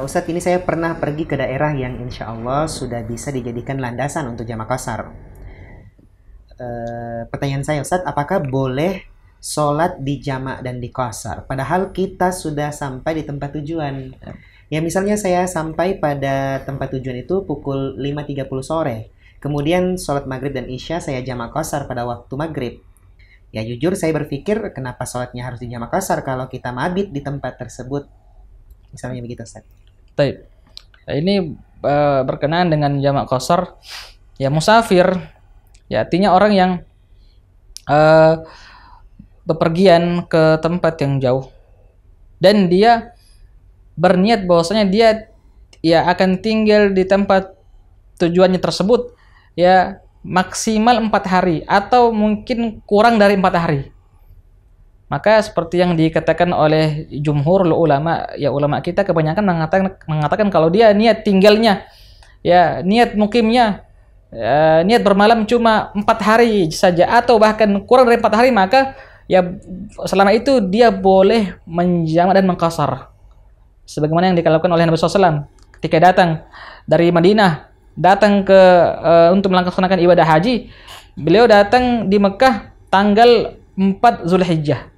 Ustadz, ini saya pernah pergi ke daerah yang insya Allah sudah bisa dijadikan landasan untuk jamak qashar. Pertanyaan saya, Ustadz, apakah boleh sholat di jamak dan di qashar padahal kita sudah sampai di tempat tujuan? Ya, misalnya saya sampai pada tempat tujuan itu pukul 5.30 sore. Kemudian sholat maghrib dan isya saya jamak qashar pada waktu maghrib. Ya, jujur saya berpikir kenapa sholatnya harus di jamak qashar kalau kita mabit di tempat tersebut. Misalnya begitu, Ustaz. Baik. Ini berkenaan dengan jamak qashar. Ya, musafir. Ya, artinya orang yang bepergian ke tempat yang jauh. Dan dia berniat bahwasanya dia ya akan tinggal di tempat tujuannya tersebut ya maksimal 4 hari atau mungkin kurang dari 4 hari. Maka seperti yang dikatakan oleh jumhur ulama, ya ulama kita kebanyakan mengatakan kalau dia niat tinggalnya, ya niat mukimnya, ya, niat bermalam cuma 4 hari saja atau bahkan kurang dari 4 hari, maka ya selama itu dia boleh menjamak dan mengqashar. Sebagaimana yang dilakukan oleh Nabi SAW ketika datang dari Madinah, datang ke untuk melaksanakan ibadah haji. Beliau datang di Mekah tanggal 4 Zulhijjah.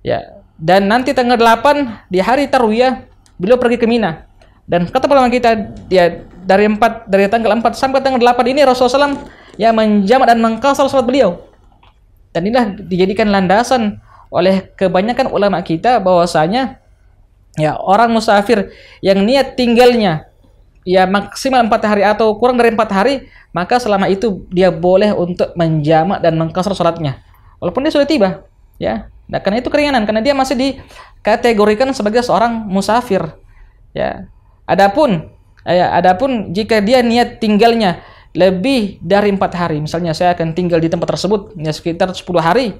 Ya, dan nanti tanggal 8 di hari Tarwiyah beliau pergi ke Mina. Dan kata ulama kita ya dari tanggal 4 sampai tanggal 8 ini Rasulullah SAW ya menjamak dan mengqashar salat beliau. Dan inilah dijadikan landasan oleh kebanyakan ulama kita bahwasanya ya orang musafir yang niat tinggalnya ya maksimal 4 hari atau kurang dari 4 hari, maka selama itu dia boleh untuk menjamak dan mengqashar salatnya walaupun dia sudah tiba ya. Nah, karena itu keringanan, karena dia masih dikategorikan sebagai seorang musafir ya. Adapun jika dia niat tinggalnya lebih dari 4 hari, misalnya saya akan tinggal di tempat tersebut ya sekitar 10 hari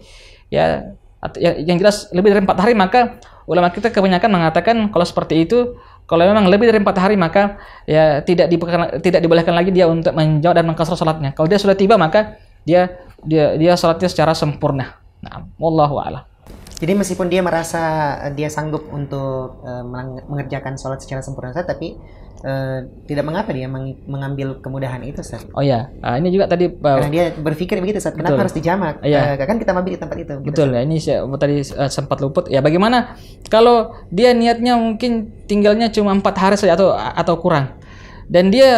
ya, yang jelas lebih dari 4 hari, maka ulama kita kebanyakan mengatakan kalau seperti itu, kalau memang lebih dari 4 hari maka ya tidak dibolehkan lagi dia untuk menjamak dan mengqashar salatnya. Kalau dia sudah tiba maka dia salatnya secara sempurna. Nah, wallahu a'lam. Jadi meskipun dia merasa dia sanggup untuk mengerjakan sholat secara sempurna, Ustaz, tapi tidak mengapa dia mengambil kemudahan itu, Ustaz. Oh ya, ini juga tadi karena dia berpikir begitu, Ustaz. Kenapa harus dijamak? Kan kita mabit di tempat itu. Betul ya, ini saya tadi sempat luput. Ya, bagaimana kalau dia niatnya mungkin tinggalnya cuma 4 hari saja atau kurang, dan dia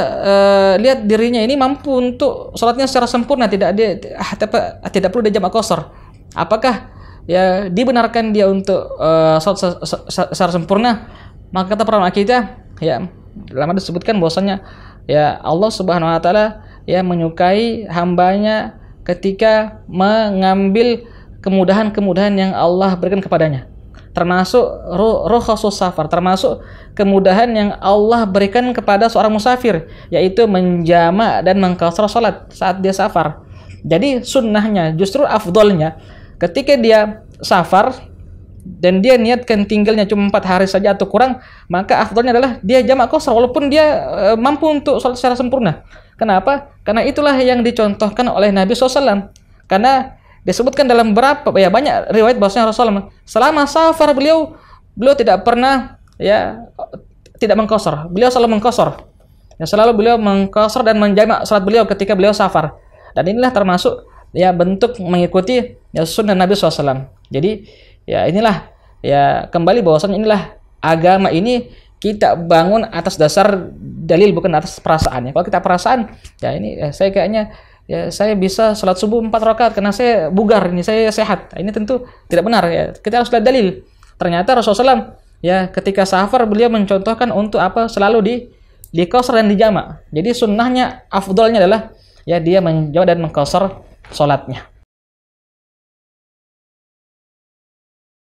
lihat dirinya ini mampu untuk sholatnya secara sempurna, tidak perlu dia jamak qashar. Apakah ya dibenarkan dia untuk sholat secara sempurna? Maka kata para ulama kita ya, lama disebutkan bahwasanya ya Allah Subhanahu wa taala ya menyukai hambanya ketika mengambil kemudahan-kemudahan yang Allah berikan kepadanya, termasuk rukhasus safar, termasuk kemudahan yang Allah berikan kepada seorang musafir, yaitu menjamak dan mengqashar salat saat dia safar. Jadi sunnahnya, justru afdolnya ketika dia safar dan dia niatkan tinggalnya cuma 4 hari saja atau kurang, maka afdolnya adalah dia jamak qashar walaupun dia mampu untuk sholat secara sempurna. Kenapa? Karena itulah yang dicontohkan oleh Nabi SAW. Karena disebutkan dalam banyak riwayat bahwasanya Rasulullah selama safar beliau tidak pernah ya tidak mengqashar. Beliau selalu mengqashar. Ya, selalu beliau mengqashar dan menjamak salat beliau ketika beliau safar. Dan inilah termasuk ya bentuk mengikuti ya sunnah Nabi SAW. Jadi ya inilah ya kembali bahwasanya inilah agama ini kita bangun atas dasar dalil, bukan atas perasaan. Kalau kita perasaan ya ini saya kayaknya ya saya bisa sholat subuh 4 rakaat karena saya bugar, ini saya sehat. Ini tentu tidak benar ya. Kita harus lihat dalil. Ternyata Rasulullah SAW ya ketika safar beliau mencontohkan untuk apa? Selalu di qashar dan dijamak. Jadi sunnahnya afdolnya adalah ya dia menjamak dan mengqashar salatnya.